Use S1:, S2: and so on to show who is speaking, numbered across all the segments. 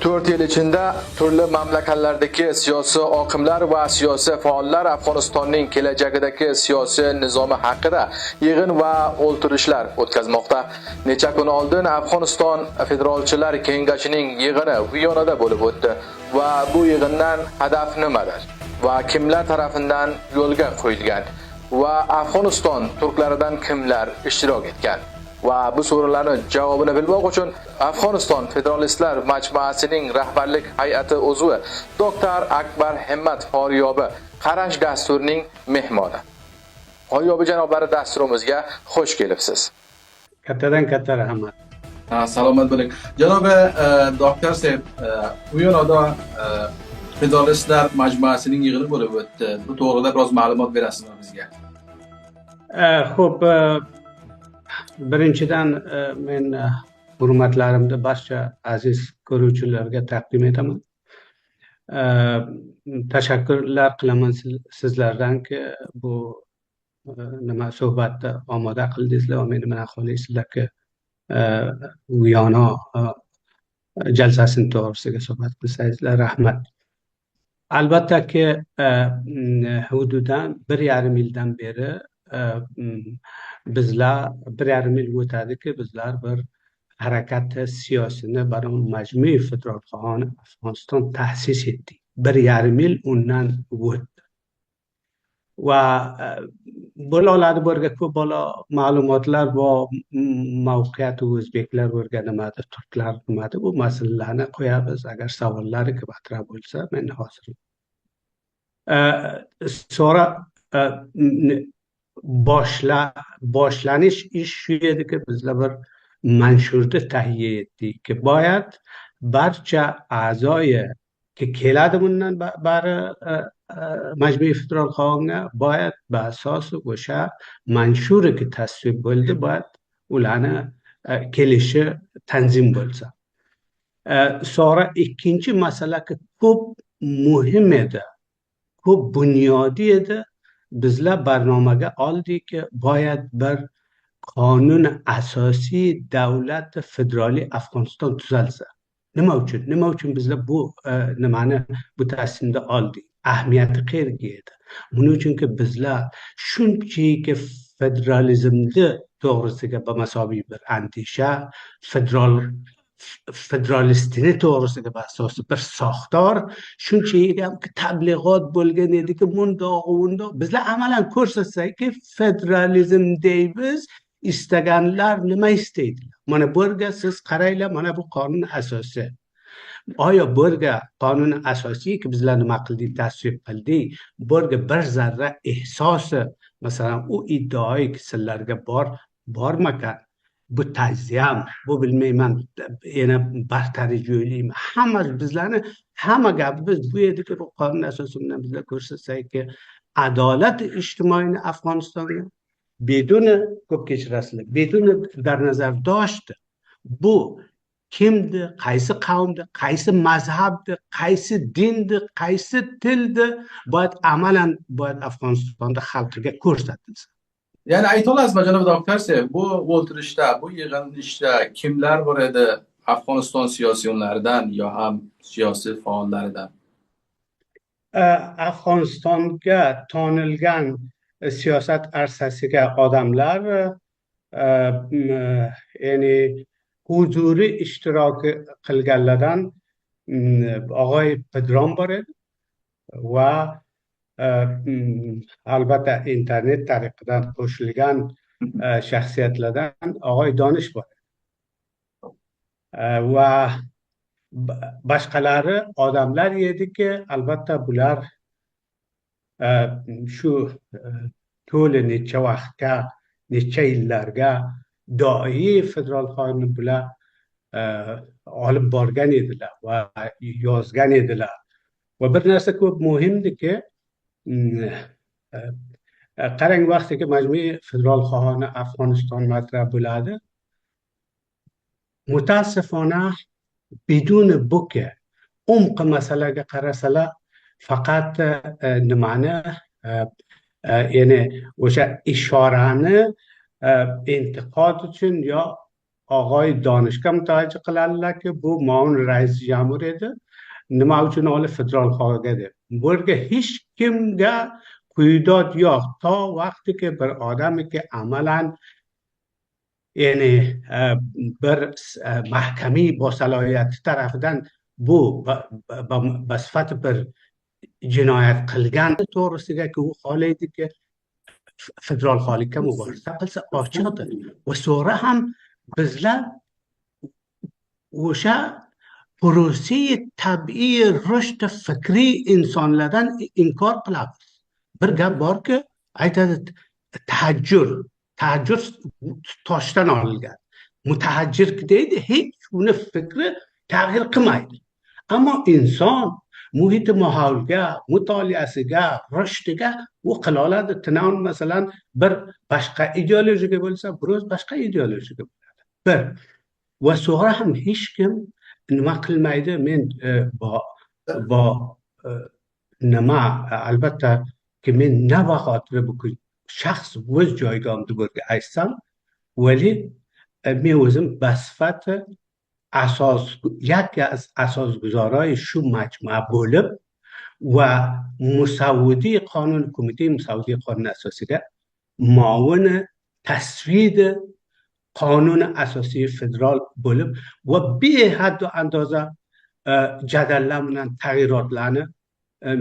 S1: 4 yil ichida turli mamlakatlardagi siyosiy oqimlar va siyosiy faollar Afg'onistonning kelajagidagi siyosiy nizomi haqida yig'in va o'ltirishlar o'tkazmoqda. Necha kun oldin Afg'oniston Federalchilar kengashining yig'ini Viyonada bo'lib o'tdi va bu yig'indan hadaf nimadir va kimlar tomonidan yo'lga qo'yilgan va Afg'oniston turklaridan kimlar ishtirok etgan? Va bu so'rovlarning javobini bilmoq uchun Afg'oniston Federalistlar majmuasining rahbarlik hay'ati uzvi Dr. Akbar Himmat Foriyobi Qarash dasturining mehmoni. Foriyobi janoblari dasturimizga xush kelibsiz.
S2: Kattadan katta rahmat.
S3: Salomat bo'ling. Janobi doktor Seb, bu yo'lda Federalistlar majmuasining yig'ini bo'lib o'tdi. Bu to'g'rida biroz ma'lumot berasizmi bizga?
S2: Xo'p, birinchidan men hurmatlarimni barcha aziz ko'ruvchilarga taqdim etaman. Tashakkurlar qilaman sizlardanki bu suhbatni omoda qildingizlar va meni bilan qo'laysizlarki Viyona jalsasini to'g'risiga suhbat qilsangizlar, rahmat. Albattaki hududan 1,5 yildan beri bizlar 1,5 yil o'tadiki bizlar bir harakat siyosini barham majmui federal qonuni Afg'oniston ta'sis etdik. 1,5 yil undan o'tdi va bolalarni birga ko'p bola ma'lumotlar va mavqeati o'zbeklar o'rganmadi, turklar nimadi, bu masalalarni qo'yamiz. Agar savollari ko'proq bo'lsa men hozir sonra boshlanish ish shu ediki bizlar bir manshurni tahiyya etdik ki boyad barcha a'zoyi ki keladi bundan bari majmui federal qonunga boyad ba'asosi o'sha manshuri ki tasvib bo'ldi boyad ularni kelishi tanzim bo'lsa. Sonra ikkinchi masala ki ko'p muhim edi, ko'p bunyodiy edi. Bizlar barnomaga oldiki boyad bir qonun asosiy davlat federali Afg'oniston tuzalsa. Nima uchun bizlar bu nimani bu tasmimda oldik? Ahamiyati qayerga edi? Buning uchunki bizlar shunchaki federalizmni to'g'risiga bamasobiy bir andisha, federalistini to'g'risiga asosi bir soxtor shunchaki ham tablig'ot bo'lgan ediki mundoq bizlar amalan ko'rsatsak federalizm deymiz, istaganlar nima istaydilar. Mana bu yerga siz qaranglar, mana bu qonun asosi. Oyo bu yerga qonun asosiy ki bizlar nima qildik, tasvib qildik, bu yerga bir zarra ehsosi masalan u iddaoyi kishilarga bormagan. Bu tajziyam, bu bilmayman, yana bartari jo'ylaymi. Hammasi bizlarni, hamma gapimiz bu ediki bu qonun asosi bilan bizlar ko'rsatsakki adolat ijtimoiy Afg'onistonga beduni ko'p kechirasizlar, beduni dar nazar doshdi. Bu kimdi, qaysi qavmdi, qaysi mazhabdi, qaysi dindi, qaysi tildi, boyad amalan boyad Afg'onistonda xalqiga ko'rsatilsa.
S3: Ya'ni ayta olasizmi janob doktor Seb, bu o'ltirishda, bu yig'ilishda kimlar bor edi Afg'oniston siyosiyonlaridan yo ham siyosiy faollaridan?
S2: Afg'onistonga tonilgan siyosat arsasiga odamlar ya'ni huzuriy ishtirok qilganlardan og'ay Pidron bor edi va albatta internet tariqidan qo'shilgan shaxsiyatlardan og'ay Donish bor va boshqalari odamlar ediki albatta bular shu to'li necha vaqtga, necha yillarga doimiy federal qonunni bular olib borgan edilar va yozgan edilar. Va bir narsa ko'p muhimdiki, qarang vaqtiki majmui federal qonuni Afg'oniston matlab bo'ladi. Mutassifona biduni buke umq masalaga qarasalar faqat nimani ya'ni o'sha ishorani intiqod uchun yo آقای دانشگاه متوجه قلالله که بو معاون رئیس جمهور edi nima uchun olib federal xalqada bo'lga hech kimga quyidod yo'q to vaqti ki bir odami ki amalan ya'ni bir mahkami با صلاحیت tarafidan bu به صفت bir jinoyat qilgan to'g'risiga ki u xohlaydi ki federal holikka muboraza qilsa ochiqdir va so'ra ham bizlar o'sha پروسه طبیعی رشد فکری insonlardan inkor qilamiz. Bir gap borki, aytadi tahajjur toshdan olingan. Mutahajjir deydi, hech uni fikri tag'yir qilmaydi. Ammo inson muhiti maholga, mutoliasiga, rushdiga u qila oladi. Tinon masalan bir boshqa ideologiyaga bo'lsa, biroz boshqa ideologiyaga bo'ladi. Bir va so'ra ham hech kim nima qilmaydi. Men bo nima albatta ki men navaxotir bu shaxs o'z joyigimda bo'lgan aytsam, vali men o'zim basfat yaki از اساسگذارای shu majmua bo'lib va musavvidi qonun komitey musavvidi qonun asosiga muavin tasvid qonun asosiy federal bo'lib va behad andoza jadallar bilan tag'yirotlarni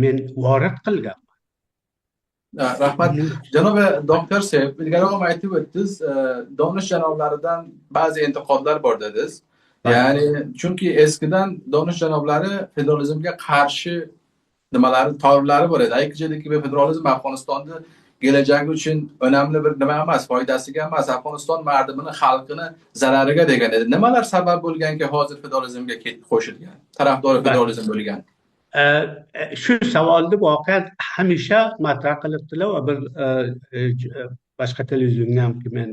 S2: men vorid qilganman.
S3: Rahmat. Janob doktor Seb, ilgari ham aytib o'tdingiz, donish janoblaridan ba'zi intiqodlar bor dedingiz. Ya'ni chunki eskidan donish janoblari federalizmga qarshi nimalari, ta'riflari bor edi. Aytishadiki, federalizm Afg'onistonda kelajagi uchun önemli bir nima emas, foydasiga emas, Afg'oniston mardimini, xalqini zarariga degan edi. Nimalar sabab bo'lganki, hozir federalizmga qo'shilgan, tarafdori federalizm bo'lgan?
S2: Shu savolni voqean hamisha matrah qilibdilar va bir boshqa televizionda ham men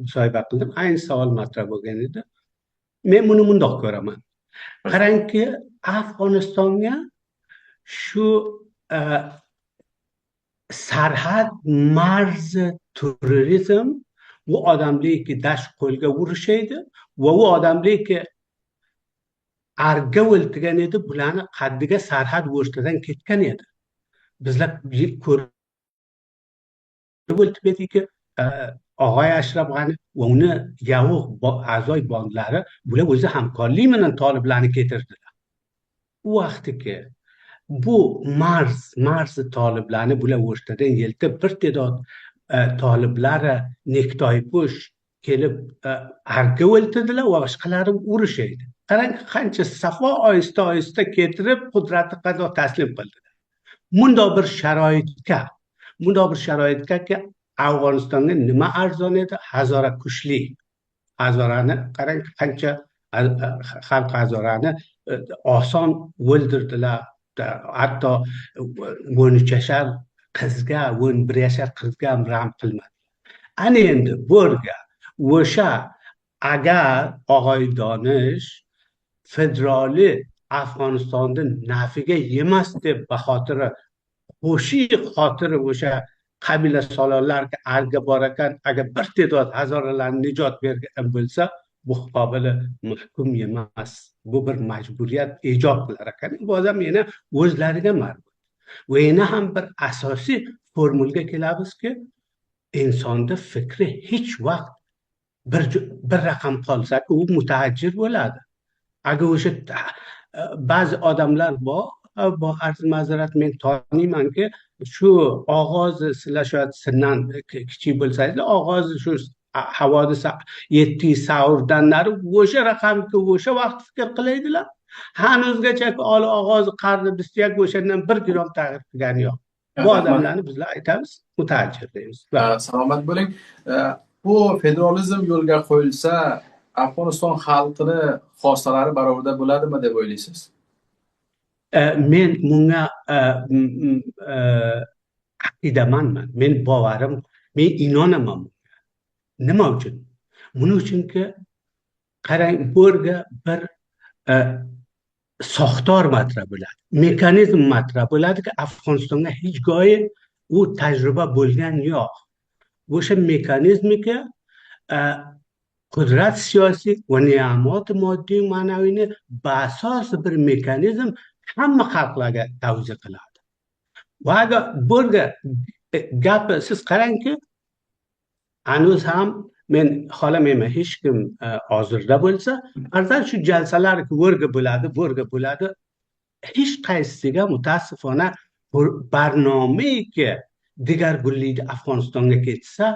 S2: musohiba qildim, ayni savol matrah bo'lgan edi. Men buni bundoq ko'raman. Qarangki, Afg'onistonga shu sarhad marz terrorizm u odamlar ki dasht qo'lga urishaydi va u o'adamlar ki arga o'ltirgan edi, bularni qaddiga sarhad o'rtadan ketgan edi. Bizlar ko'rib o'tdikki, og'ay Ashraf G'ani va uni yavuq a'zoy bondlari bular o'zi hamkorlik bilan toliblarni ketirdilar. U vaqtiki bu marz toliblarni bular o'rtadan yeltib bir ta'dod toliblari nektoypush kelib arga o'ltirdilar va boshqalari urishaydi. Qarang, qancha safo oyista ketirib qudrati qado taslim qildilar. Bundoq bir sharoitga Afg'onistonga nima arzon edi? Hazora kuchli. Hazorani qarang, qancha xalq Hazorani oson o'ldirdilar. Hatto 13 yashar qizga, 11 yashar qizga ham rahm qilmadi. Ana endi bo'rga o'sha agar og'ay Donish federali Afg'onistonda nafiga yemas deb baxotiri xotiri o'sha qabila solonlarga arga bor ekan, agar bir ta'dod hazoralarni nijot bergan bo'lsa, bu qobili mahkum emas. Bu bir majburiyat ijod qilar ekan. Bu ham yana o'zlariga marbut. Va yana ham bir asosiy formulga kelamizki, insonda fikri hech vaqt bir raqam qolsa, u mutahajjir bo'ladi. Agar o'sha ba'zi odamlar bor, arz ma'zirat men taniymanki, shu og'ozi sizdan kichik bo'lsangizlar, og'ozi shu havodis 7 savrdan nari o'sha raqamga o'sha vaqt fikr qilaydilar. Hanuzgacha og'ozi qarni bistiyak o'shandan 1 gram tag'ir qilgani yo'q. Bu odamlarni bizlar aytamiz mutahajjir deymiz.
S3: Salomat bo'ling. Bu federalizm yo'lga qo'yilsa, Afg'oniston xalqini xosalari barobarda bo'ladimi deb o'ylaysiz?
S2: Men bunga aqidamanman. Men bovarim, men inonaman. Nima uchun? Buning uchunki qarang, bo'rga bir soxtor matrah bo'ladi. Mexanizm matrah bo'ladiki, Afg'onistonga hech go'yi u tajriba bo'lgan yo'q. O'sha mexanizmga qudrat siyosiy va ne'mat moddiy ma'naviyni ba'asos bir mexanizm hamma xalqlarga tavsiya qiladi. Va agar bo'lga gapi siz qarangki, hanuz ham men xohlamayman hech kim hozirda bo'lsa, farzand shu jalsalar o'rga bo'ladi, hech qaysisiga mutassifona barnomaki degargullikni Afg'onistonga ketsa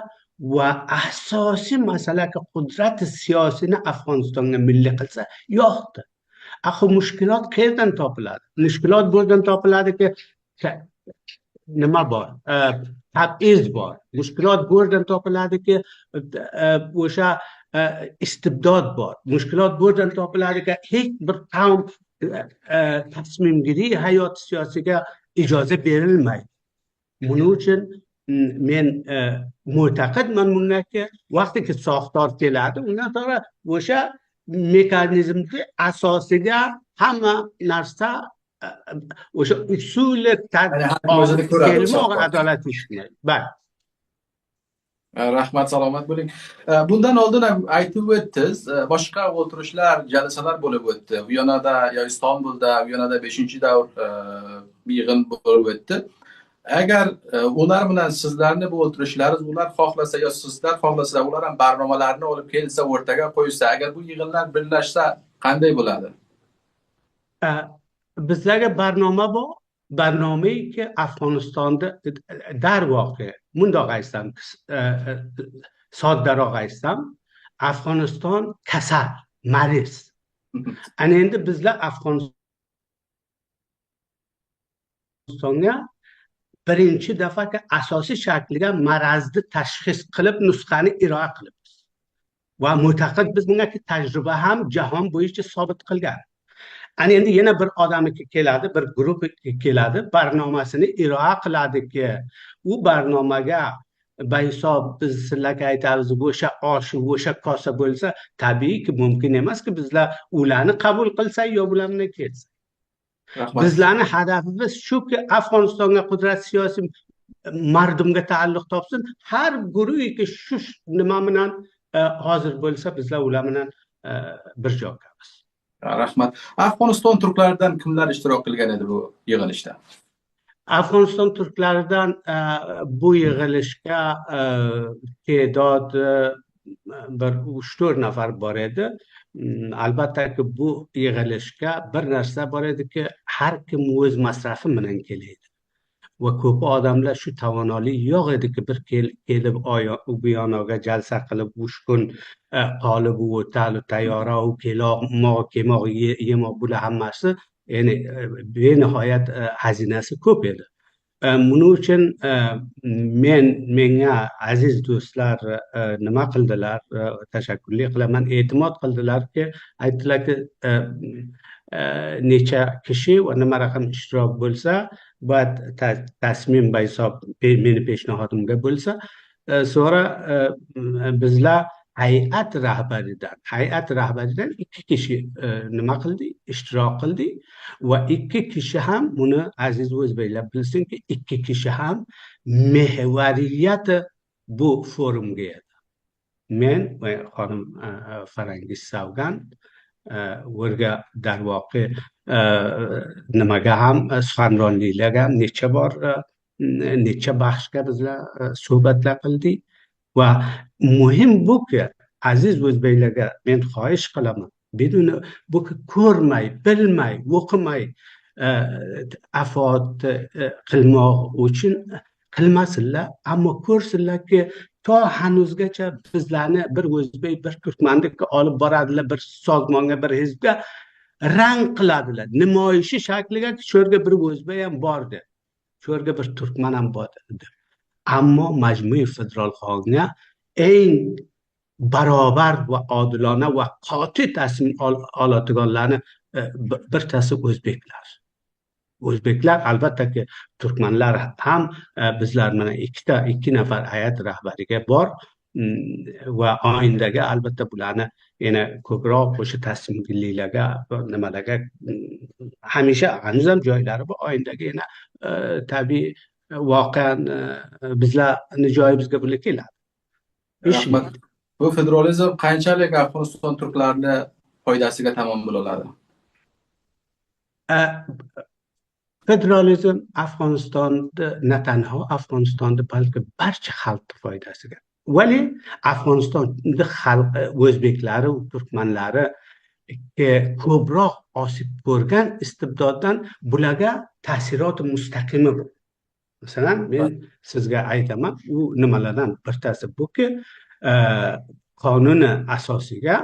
S2: va asosiy masalaga qudrat siyosini Afg'onistonga milliy qilsa yo'qdi. Axir mushkulot qayerdan topiladi? Mushkulot bo'lgan topiladiki, nima bor? Tabiiz bor. Mushkulot bo'lgan topiladiki, o'sha istibdod bor. Mushkulot bo'lgan topiladiki, hech bir qavm tasmimgiriy hayot siyosiga ijozat berilmaydi. Buning uchun men mo'taqidman bundaki, vaqtiki soxtor keladi, undan sonra o'sha mexanizmni asosiga hamma narsa o'sha usuli kelmoq adolat ishlaydi. Bak.
S3: Rahmat, salomat bo'ling. Bundan oldin ham aytib o'tdingiz, boshqa o'tirishlar, jalsalar bo'lib o'tdi. Viyonada yo Istanbulda, Viyonada 5-davr yig'in bo'lib o'tdi. Agar ular bilan sizlarni bu o'tirishlaringiz ular xohlasa yo sizlar xohlasalar, ular ham barnomalarni olib kelsa, o'rtaga qo'ysa, agar bu yig'inlar birlashsa qanday bo'ladi?
S2: Bizlarga barnoma bor. Barnomaki Afg'onistonda darvoqe mundoq aytsam, soddaroq aytsam, Afg'oniston kasal, maris. Ana endi bizlar Afg'onistonga birinchi dafaga asosiy shakliga marazni tashxis qilib nusxani iroa qilibmiz. Va mo'taqid biz bunga tajriba ham jahon bo'yicha sabit qilgan. Ana endi yana bir odam keladi, bir guruh keladi, barnomasini iroa qiladiki, u barnomaga bahisob biz sizlarga aytamiz, o'sha osh, o'sha kosa bo'lsa, tabiiyki mumkin emaski bizlar ularni qabul qilsak yo bular bilan ketsak. Bizlarning hadafimiz shuki, Afg'onistonga qudrat siyosiy mardumga ta'alluq topsin, har guruhki shu nima bilan hozir bo'lsa, bizlar ular bilan bir joyamiz.
S3: Rahmat. Afg'oniston turklaridan kimlar ishtirok qilgan edi bu yig'ilishda?
S2: Afg'oniston turklaridan bu yig'ilishga ta'dod bir 3-4 nafar bor edi. Albatta bu yig'ilishga bir narsa bor ediki, har kim o'z masrafi bilan keladi. Va ko'p odamlar shu to'g'anolik yo'q ediki, bir kelib bu yonoga jalsa qilib 3 kun qolib o'tal, tayyora, kemoq yemoq bular hammasi, ya'ni benihoyat xazinasi ko'p edi. Buning uchun menga aziz do'stlar nima qildilar, tashakkurli qilaman, e'timod qildilarki, aytdilarki, necha kishi va nima raqam ishtirok bo'lsa, baad tasmim bahisob meni peshnahodimga bo'lsa, sonra bizlar hay'at rahbaridan 2 kishi nima qildi, ishtirok qildi va 2 kishi ham, buni aziz o'zbeklar bilsinki, 2 kishi ham mehvariyati bu forumga edi. Men va xonim Farangiz Savgan o'rga darvoqe nimaga ham suxanronliklarga necha baxshga bizlar suhbatlar qildik va muhim buki, aziz o'zbeklarga men xohish qilaman, beduni bu ko'rmay, bilmay, o'qimay afot qilmoq uchun qilmasinlar, ammo ko'rsinlarki, to hanuzgacha bizlarni bir o'zbek, bir turkmandikka olib boradilar, bir sozmonga, bir hizbga rang qiladilar. Nimoyishi shakliga shu yerga bir o'zbek ham bordi, shu yerga bir turkman ham bordi. Ammo majmui federal qonunga eng barobar va odilona va qoti tasmin oladiganlarni birtasi o'zbeklar. O'zbeklar, albatta turkmanlar ham bizlar bilan 2 nafar hay'at rahbariga bor va oyindaga albatta bularni yana ko'proq o'sha tasmimgirliklarga, nimalarga hamisha hanuz ham joylari bor. Oyindaga yana tabiiy voqean bizlarni joyimizga bular keladi.
S3: Rahmat. bu federalizm qanchalik Afg'oniston turklarini foydasiga tamom bo'la oladi?
S2: Federalizm Afg'onistonda, ne tanho Afg'onistonda, balki barcha xalqning foydasiga. Vali Afg'onistonda xalq, o'zbeklari, turkmanlari ko'proq osib ko'rgan istibdoddan bularga ta'siroti mustaqimi bor. Masalan, men sizga aytaman, u nimalardan bittasi buki, qonuni asosiga,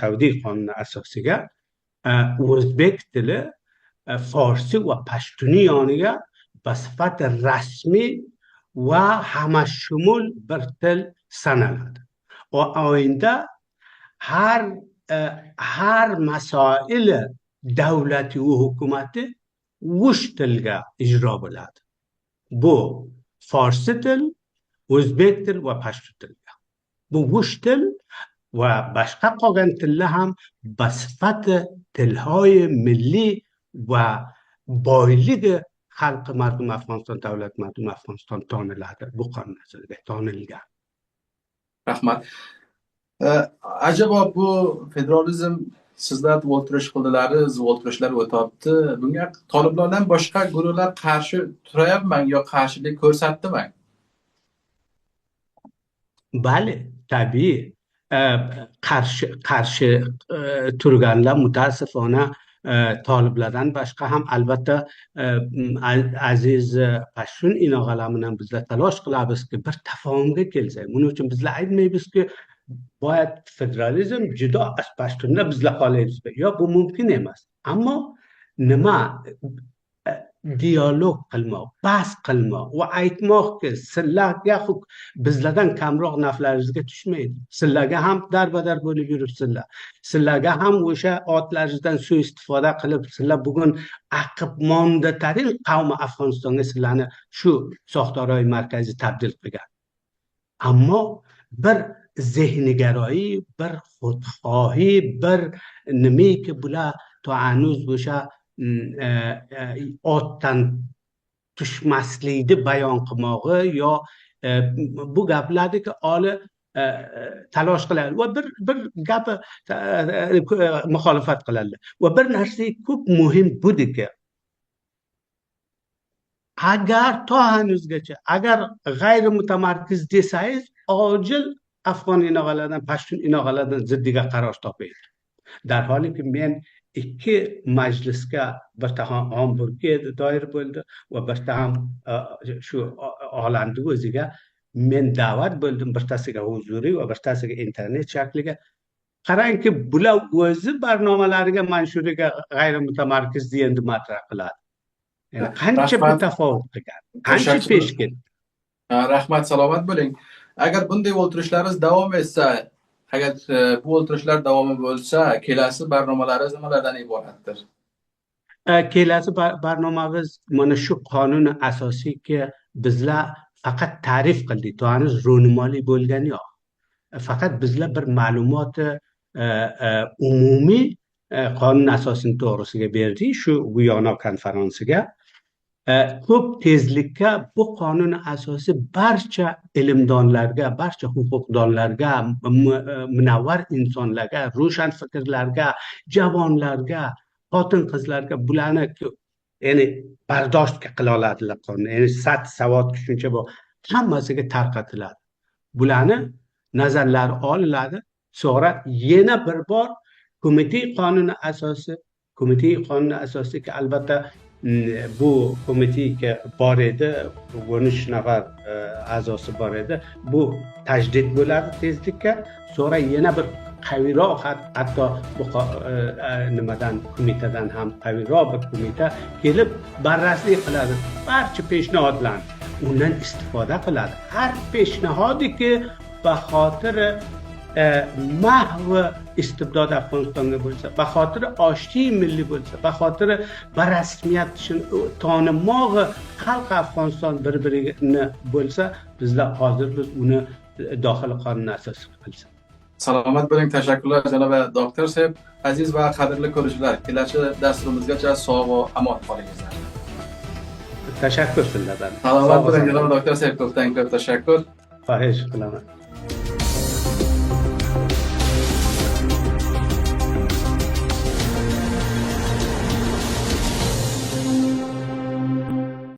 S2: Saudiya qonuni asosiga o'zbek tili, forsi va pashtuni yoniga basifat rasmiy va hamashumul bir til sanaladi. Oyinda har masoili davlati va hukumati uch tilga ijro bo'ladi. Bu forsi til, o'zbek til va pashtu tilga. Bu uch til va boshqa qolgan tillar ham basifati tilhoy milliy va boyligi xalqi mardum Afg'oniston, davlat mardum Afg'oniston toniladi. Bu qonun asosida tonilgan.
S3: Rahmat. Acaba bu federalizm sizlar o'ltirish qildilaringiz, o'ltirishlar o'tibdi. Bunga Toliblardan boshqa guruhlar qarshi turayapman yo qarshilik ko'rsatdimi?
S2: Bali, tabiiy qarshi turganlar mutaasifona Toliblardan boshqa ham albatta aziz Pashtun inog'alar bilan bizlar talosh qilamizki, bir tafahumga kelsak. Buning uchun bizlar aytmaymizki, boyat federalizm judo Pashtunlar bizlar qolaymiz. Yo'q, bu mumkin emas. Ammo nima dialog qilmoq, bahs qilmoq va aytmoqki, sizlarga bizlardan kamroq naflaringizga tushmaydi. Sizlarga ham darbadar bo'lib yuribsizlar. Sizlarga ham o'sha otlaringizdan suiistifoda qilib, sizlar bugun aqib mondatarin qavmi Afg'onistonga sizlarni shu Soxtaroy markazi tabdil qilgan. Ammo bir zehnigaroyi, bir xudxohi, bir nimaki bular to hanuz o'sha otdan tushmaslikni bayon qilmog'i yo bu gaplardagi oli talosh qiladi va bir gapi muxolifat qiladi. Va bir narsa ko'p muhim budiki, agar to hanuzgacha agar g'ayri mutamarkiz desangiz, ojil afg'on inog'alardan, pashtun inog'alardan ziddiga qaror topaydi. Dar holiki men ikki majlisga, birta ham Hamburgga doir bo'ldi va birta ham shu Olandi o'ziga men da'vat bo'ldim, birtasiga huzuriy va birtasiga internet shakliga. Qarangki, bular o'zi barnomalariga manshuriga g'ayri mutamarkiz endi matrah qiladi. Yani qancha bir tafovut qilgan, qancha pesh ketdi.
S3: Rahmat, salomat bo'ling. Agar bunday o'ltirishlarimiz davom etsa, agar bu o'ltirishlar davomi bo'lsa, kelasi barnomalaringiz nimalardan iboratdir?
S2: Kelasi barnomamiz mana shu qonuni asosiyki bizlar faqat ta'rif qildik, to hanuz ro'nimoli bo'lgani yo'q. Faqat bizlar bir ma'lumoti umumiy qonun asosini to'g'risiga berdik shu Viyana konferensiga. Ko'p tezlikka bu qonun asosi barcha ilmdonlarga, barcha huquqdonlarga, munavvar insonlarga, ro'shan fikrlarga, javonlarga, xotin qizlarga bularni ya'ni bardosh qila oladilar qonun. Ya'ni savod tushuncha bu hammasiga tarqatiladi. Bularni nazarlari olinadi, so'ra yana bir bor komitey qonuni asosiga albatta bu komiteyga bor edi, 13 nafar a'zosi bor edi. Bu tajdid bo'ladi tezlikka. So'ra yana bir qaviyroq, hatto bu nimadan qo'mitadan ham qaviyroq bir qo'mita kelib barraslik qiladi. Barcha peshnihodlarni undan istifoda qiladi. Har peshnihodiki baxotiri mahvi istibdod Afg'onistonga bo'lsa, baxotiri oshti milliy bo'lsa, baxotiri barasmiyat tanimog'i xalq Afg'oniston bir-birini bo'lsa, bizlar hozir biz uni dohili qonun asosiga qilsak.
S3: Salomat bo'ling, tashakkurlar janob doktor Seb. Aziz va qadrli ko'ruvchilar, kelasi dasturimizgacha sog' va omon qolingizlar.
S2: Tashakkur sizlardan.
S3: Salomat bo'ling janob doktor Seb, ko'pdan ko'p tashakkur.
S2: Fahish qilaman.